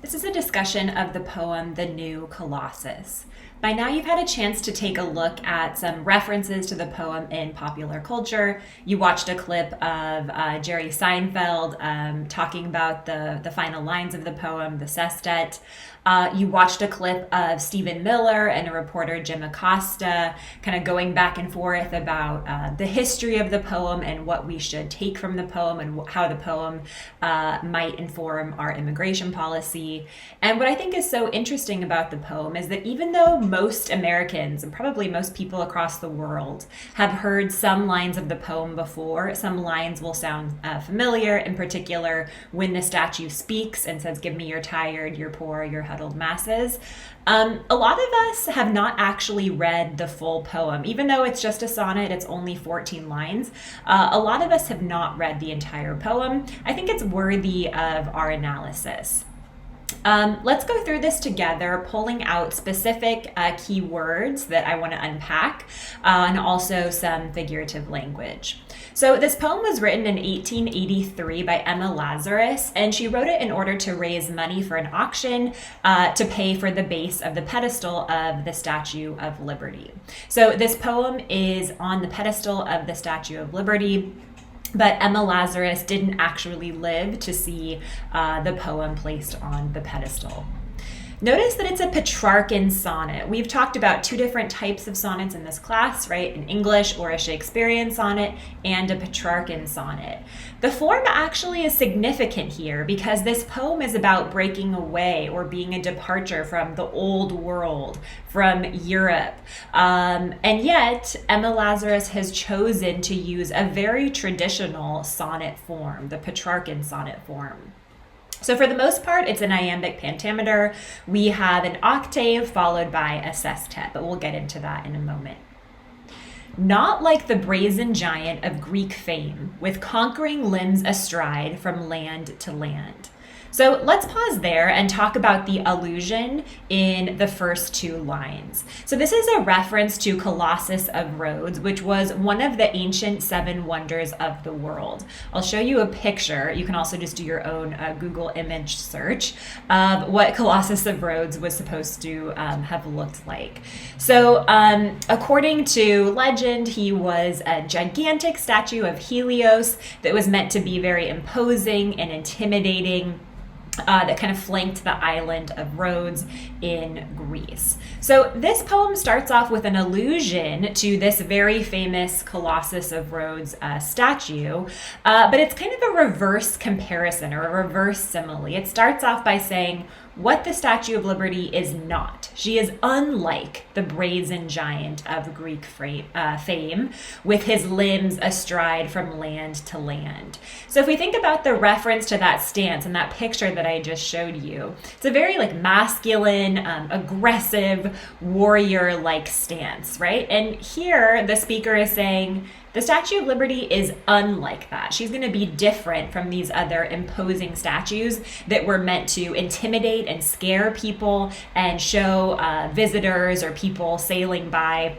This is a discussion of the poem The New Colossus. By now, you've had a chance to take a look at some references to the poem in popular culture. You watched a clip of Jerry Seinfeld talking about the final lines of the poem, the sestet. You watched a clip of Stephen Miller and a reporter, Jim Acosta, kind of going back and forth about the history of the poem and what we should take from the poem and how the poem might inform our immigration policy. And what I think is so interesting about the poem is that even though most Americans and probably most people across the world have heard some lines of the poem before, some lines will sound familiar, in particular when the statue speaks and says, "Give me your tired, your poor, your huddled masses." A lot of us have not actually read the full poem. Even though it's just a sonnet, it's only 14 lines. A lot of us have not read the entire poem. I think it's worthy of our analysis. Let's go through this together, pulling out specific key words that I want to unpack, and also some figurative language. So this poem was written in 1883 by Emma Lazarus, and she wrote it in order to raise money for an auction to pay for the base of the pedestal of the Statue of Liberty. So this poem is on the pedestal of the Statue of Liberty, but Emma Lazarus didn't actually live to see the poem placed on the pedestal. Notice that it's a Petrarchan sonnet. We've talked about two different types of sonnets in this class, right? An English or a Shakespearean sonnet and a Petrarchan sonnet. The form actually is significant here because this poem is about breaking away or being a departure from the old world, from Europe. And yet, Emma Lazarus has chosen to use a very traditional sonnet form, the Petrarchan sonnet form. So for the most part, it's an iambic pentameter. We have an octave followed by a sestet, but we'll get into that in a moment. Not like the brazen giant of Greek fame, with conquering limbs astride from land to land. So let's pause there and talk about the allusion in the first two lines. So this is a reference to Colossus of Rhodes, which was one of the ancient seven wonders of the world. I'll show you a picture. You can also just do your own Google image search of what Colossus of Rhodes was supposed to have looked like. So according to legend, he was a gigantic statue of Helios that was meant to be very imposing and intimidating. That kind of flanked the island of Rhodes in Greece. So this poem starts off with an allusion to this very famous Colossus of Rhodes statue, but it's kind of a reverse comparison or a reverse simile. It starts off by saying what the Statue of Liberty is not. She is unlike the brazen giant of Greek fame, with his limbs astride from land to land. So if we think about the reference to that stance and that picture that I just showed you, it's a very masculine, aggressive, warrior-like stance, right? And here the speaker is saying, the Statue of Liberty is unlike that. She's going to be different from these other imposing statues that were meant to intimidate and scare people and show visitors or people sailing by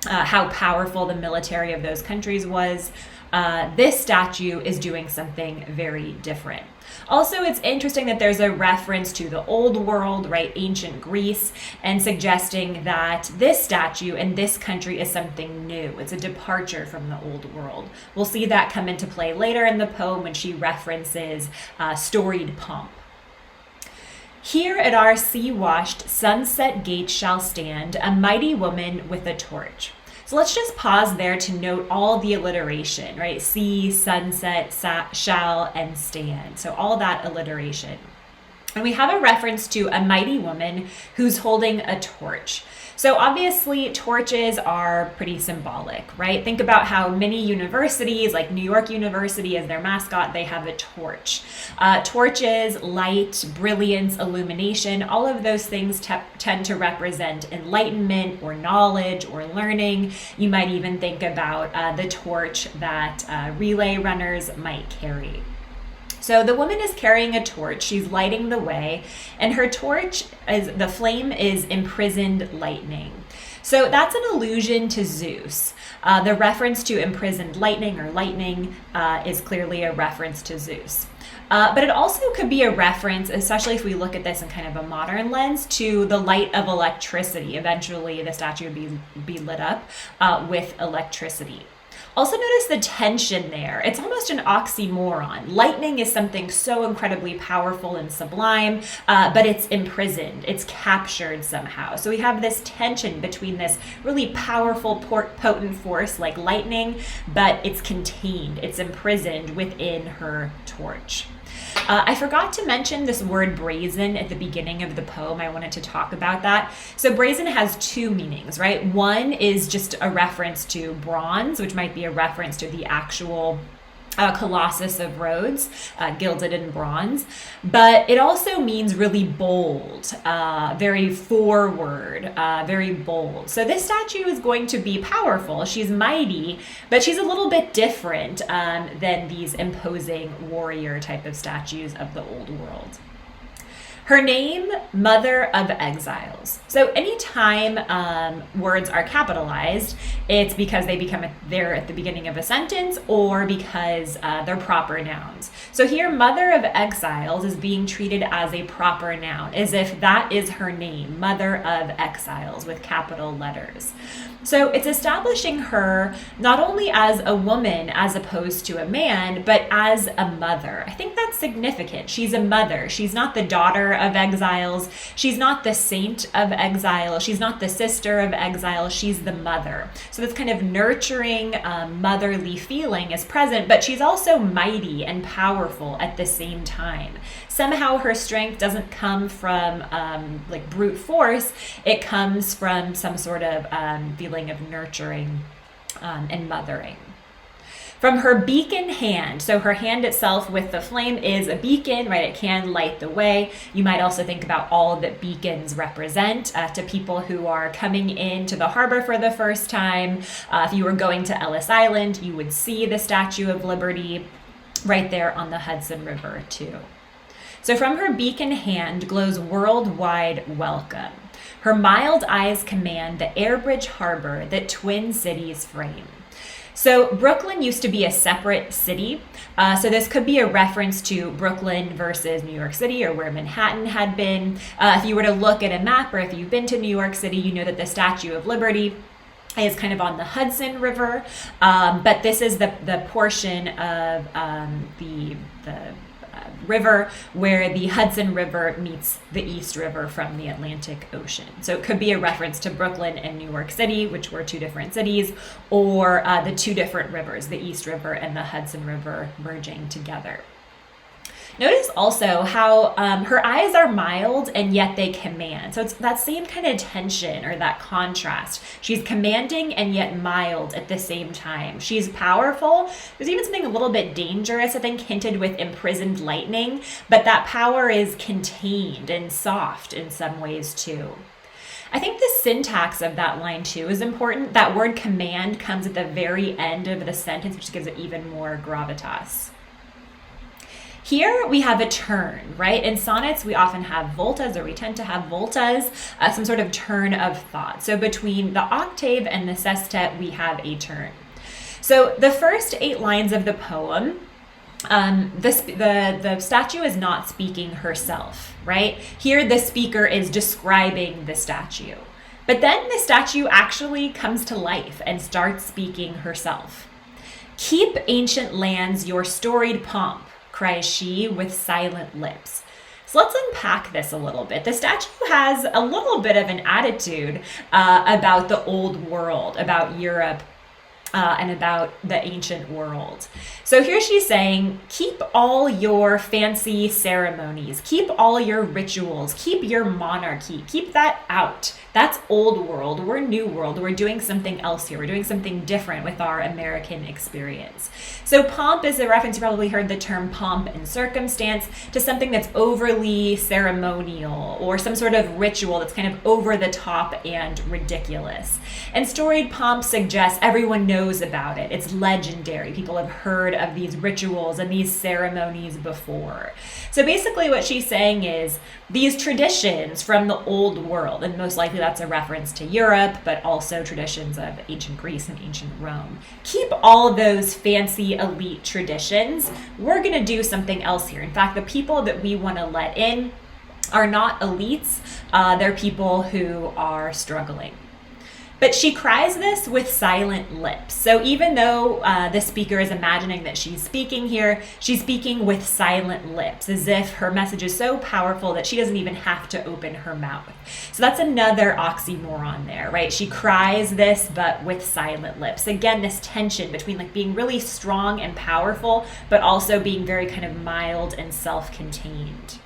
how powerful the military of those countries was. This statue is doing something very different. Also, it's interesting that there's a reference to the old world, right, ancient Greece, and suggesting that this statue in this country is something new. It's a departure from the old world. We'll see that come into play later in the poem when she references storied pomp. Here at our sea-washed sunset gate shall stand a mighty woman with a torch. So let's just pause there to note all the alliteration, right? See, sunset, shall, and stand. So all that alliteration. And we have a reference to a mighty woman who's holding a torch. So obviously torches are pretty symbolic, right? Think about how many universities, like New York University as their mascot, they have a torch. Torches, light, brilliance, illumination, all of those things tend to represent enlightenment or knowledge or learning. You might even think about the torch that relay runners might carry. So the woman is carrying a torch, she's lighting the way, and her torch, the flame is imprisoned lightning. So that's an allusion to Zeus. The reference to imprisoned lightning or lightning is clearly a reference to Zeus. But it also could be a reference, especially if we look at this in kind of a modern lens, to the light of electricity. Eventually, the statue would be lit up with electricity. Also notice the tension there. It's almost an oxymoron. Lightning is something so incredibly powerful and sublime, but it's imprisoned. It's captured somehow. So we have this tension between this really powerful, potent force like lightning, but it's contained. It's imprisoned within her torch. I forgot to mention this word brazen at the beginning of the poem. I wanted to talk about that. So brazen has two meanings, right? One is just a reference to bronze, which might be a reference to the actual Colossus of Rhodes, gilded in bronze, but it also means really bold, very forward, very bold. So this statue is going to be powerful. She's mighty, but she's a little bit different than these imposing warrior type of statues of the old world. Her name, Mother of Exiles. So anytime words are capitalized, it's because they become there at the beginning of a sentence or because they're proper nouns. So here, Mother of Exiles is being treated as a proper noun, as if that is her name, Mother of Exiles, with capital letters. So it's establishing her not only as a woman as opposed to a man, but as a mother. I think that's significant. She's a mother. She's not the daughter of exiles. She's not the saint of exile. She's not the sister of exile. She's the mother. So this kind of nurturing, motherly feeling is present, but she's also mighty and powerful at the same time. Somehow her strength doesn't come from like brute force. It comes from some sort of feeling of nurturing and mothering. From her beacon hand, so her hand itself with the flame is a beacon, right? It can light the way. You might also think about all that beacons represent to people who are coming into the harbor for the first time. If you were going to Ellis Island, you would see the Statue of Liberty right there on the Hudson River too. So from her beacon hand glows worldwide welcome. Her mild eyes command the Airbridge harbor that twin cities frame. So Brooklyn used to be a separate city. So this could be a reference to Brooklyn versus New York City, or where Manhattan had been. If you were to look at a map, or if you've been to New York City, you know that the Statue of Liberty is kind of on the Hudson River. But this is the portion of the river where the Hudson River meets the East River from the Atlantic Ocean. So it could be a reference to Brooklyn and New York City, which were two different cities, or the two different rivers, the East River and the Hudson River merging together. Notice also how her eyes are mild and yet they command. So it's that same kind of tension or that contrast. She's commanding and yet mild at the same time. She's powerful. There's even something a little bit dangerous, I think, hinted with imprisoned lightning, but that power is contained and soft in some ways too. I think the syntax of that line too is important. That word command comes at the very end of the sentence, which gives it even more gravitas. Here we have a turn, right? In sonnets, we often have voltas, or we tend to have voltas, some sort of turn of thought. So between the octave and the sestet, we have a turn. So the first 8 lines of the poem, the statue is not speaking herself, right? Here the speaker is describing the statue. But then the statue actually comes to life and starts speaking herself. "Keep ancient lands your storied pomp," cries she with silent lips. So let's unpack this a little bit. The statue has a little bit of an attitude about the old world, about Europe, and about the ancient world. So here she's saying, keep all your fancy ceremonies, keep all your rituals, keep your monarchy, keep that out. That's old world. We're new world. We're doing something else here. We're doing something different with our American experience. So pomp is a reference, you probably heard the term pomp and circumstance, to something that's overly ceremonial or some sort of ritual that's kind of over the top and ridiculous. And storied pomp suggests everyone knows knows about it. It's legendary. People have heard of these rituals and these ceremonies before. So basically what she's saying is these traditions from the old world, and most likely that's a reference to Europe, but also traditions of ancient Greece and ancient Rome. Keep all those fancy elite traditions. We're going to do something else here. In fact, the people that we want to let in are not elites. They're people who are struggling. But she cries this with silent lips. So even though the speaker is imagining that she's speaking here, she's speaking with silent lips, as if her message is so powerful that she doesn't even have to open her mouth. So that's another oxymoron there, right? She cries this, but with silent lips. Again, this tension between like being really strong and powerful, but also being very kind of mild and self-contained.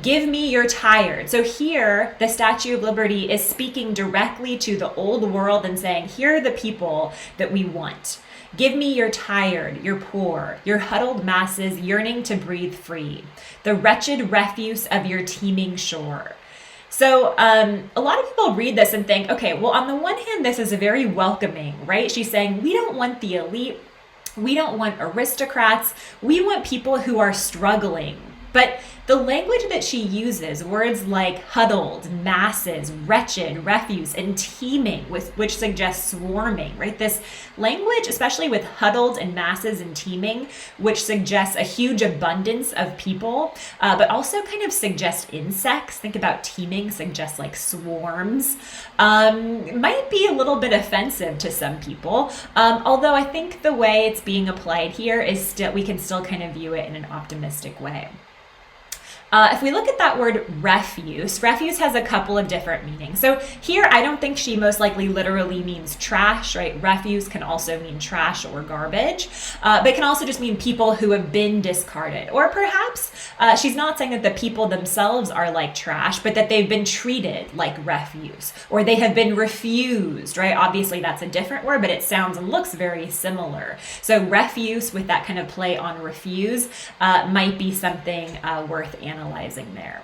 Give me your tired. So here, the Statue of Liberty is speaking directly to the old world and saying, here are the people that we want. Give me your tired, your poor, your huddled masses yearning to breathe free, the wretched refuse of your teeming shore. So a lot of people read this and think, okay, well, on the one hand, this is very welcoming, right? She's saying, we don't want the elite. We don't want aristocrats. We want people who are struggling. But the language that she uses, words like huddled, masses, wretched, refuse, and teeming, which suggests swarming, right? This language, especially with huddled and masses and teeming, which suggests a huge abundance of people, but also kind of suggests insects. Think about teeming, suggests like swarms. Might be a little bit offensive to some people, although I think the way it's being applied here is still, we can still kind of view it in an optimistic way. If we look at that word refuse has a couple of different meanings. So here, I don't think she most likely literally means trash, right? Refuse can also mean trash or garbage, but it can also just mean people who have been discarded. Or perhaps she's not saying that the people themselves are like trash, but that they've been treated like refuse, or they have been refused, right? Obviously, that's a different word, but it sounds and looks very similar. So refuse, with that kind of play on refuse, might be something worth analyzing there.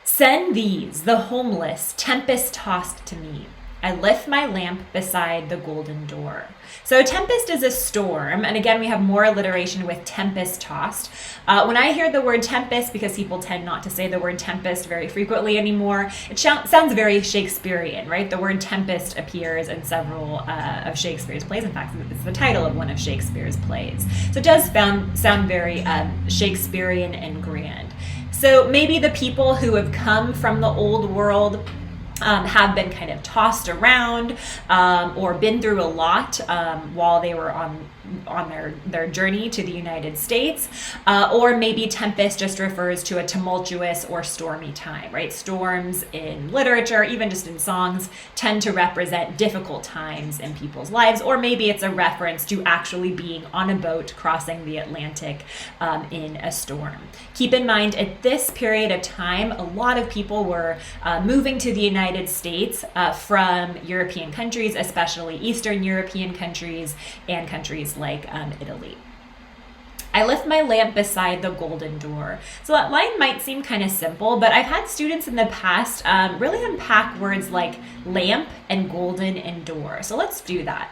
Send these, the homeless, tempest-tossed to me. I lift my lamp beside the golden door. So tempest is a storm, and again, we have more alliteration with tempest-tossed. When I hear the word tempest, because people tend not to say the word tempest very frequently anymore, it sounds very Shakespearean, right? The word tempest appears in several of Shakespeare's plays. In fact, it's the title of one of Shakespeare's plays. So it does sound very Shakespearean and grand. So maybe the people who have come from the old world have been kind of tossed around or been through a lot while they were on their journey to the United States, or maybe tempest just refers to a tumultuous or stormy time, right? Storms in literature, even just in songs, tend to represent difficult times in people's lives, or maybe it's a reference to actually being on a boat crossing the Atlantic in a storm. Keep in mind, at this period of time, a lot of people were moving to the United States from European countries, especially Eastern European countries and countries like Italy. I lift my lamp beside the golden door. So that line might seem kind of simple, but I've had students in the past really unpack words like lamp and golden and door. So let's do that.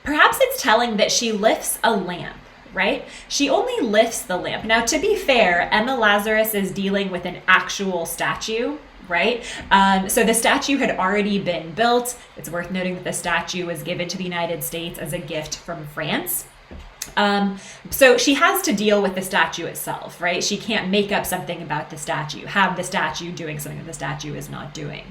Perhaps it's telling that she lifts a lamp, right? She only lifts the lamp. Now, to be fair, Emma Lazarus is dealing with an actual statue, right? So the statue had already been built. It's worth noting that the statue was given to the United States as a gift from France. So she has to deal with the statue itself, right? She can't make up something about the statue, have the statue doing something that the statue is not doing.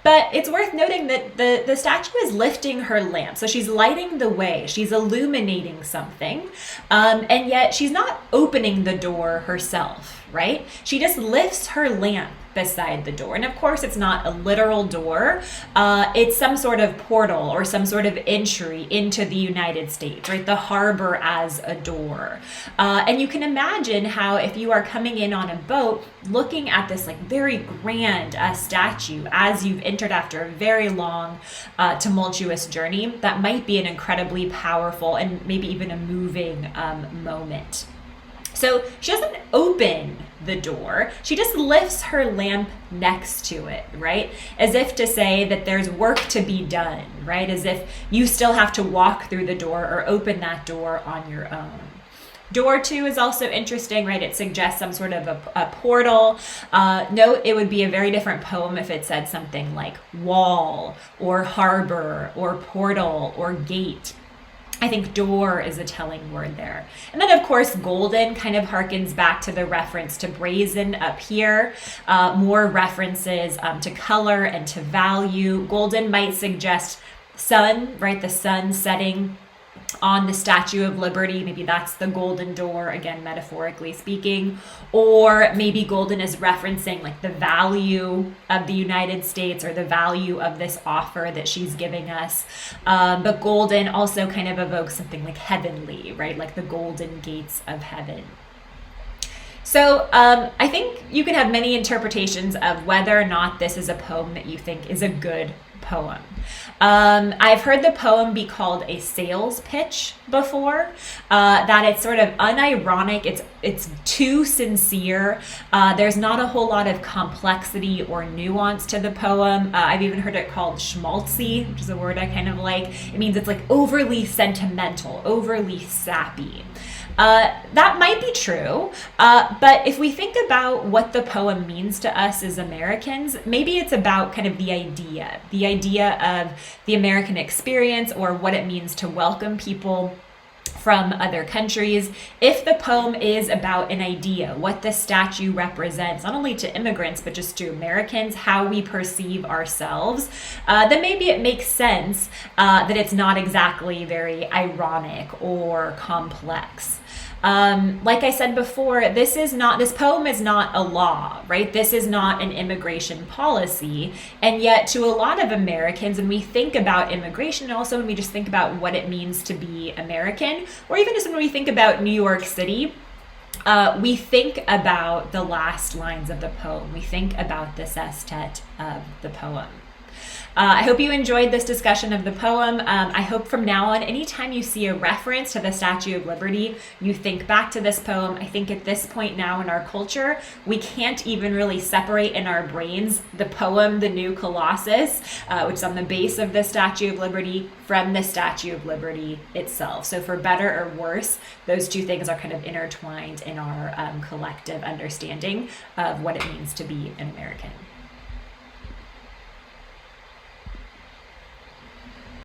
But it's worth noting that the statue is lifting her lamp. So she's lighting the way. She's illuminating something. And yet she's not opening the door herself, right? She just lifts her lamp beside the door. And of course, it's not a literal door. It's some sort of portal or some sort of entry into the United States, right? The harbor as a door. And you can imagine how if you are coming in on a boat, looking at this like very grand statue as you've entered after a very long, tumultuous journey, that might be an incredibly powerful and maybe even a moving moment. So she doesn't open the door, she just lifts her lamp next to it, right? As if to say that there's work to be done, right? As if you still have to walk through the door or open that door on your own. Door 2 is also interesting, right? It suggests some sort of a portal. Note it would be a very different poem if it said something like wall or harbor or portal or gate. I think door is a telling word there. And then, of course, golden kind of harkens back to the reference to brazen up here. More references to color and to value. Golden might suggest sun, right? The sun setting on the Statue of Liberty. Maybe that's the golden door, again, metaphorically speaking. Or maybe golden is referencing like the value of the United States or the value of this offer that she's giving us. But golden also kind of evokes something like heavenly, right? Like the golden gates of heaven. So I think you can have many interpretations of whether or not this is a poem that you think is a good poem. I've heard the poem be called a sales pitch before, that it's sort of unironic, it's too sincere, there's not a whole lot of complexity or nuance to the poem. I've even heard it called schmaltzy, which is a word I kind of like. It means it's like overly sentimental, overly sappy. That might be true, but if we think about what the poem means to us as Americans, maybe it's about kind of the idea of the American experience or what it means to welcome people from other countries. If the poem is about an idea, what the statue represents, not only to immigrants, but just to Americans, how we perceive ourselves, then maybe it makes sense that it's not exactly very ironic or complex. Like I said before, this poem is not a law, right? This is not an immigration policy. And yet to a lot of Americans, when we think about immigration, and also when we just think about what it means to be American, or even just when we think about New York City, we think about the last lines of the poem. We think about the sestet of the poem. I hope you enjoyed this discussion of the poem. I hope from now on, anytime you see a reference to the Statue of Liberty, you think back to this poem. I think at this point now in our culture, we can't even really separate in our brains the poem, The New Colossus, which is on the base of the Statue of Liberty, from the Statue of Liberty itself. So for better or worse, those two things are kind of intertwined in our collective understanding of what it means to be an American.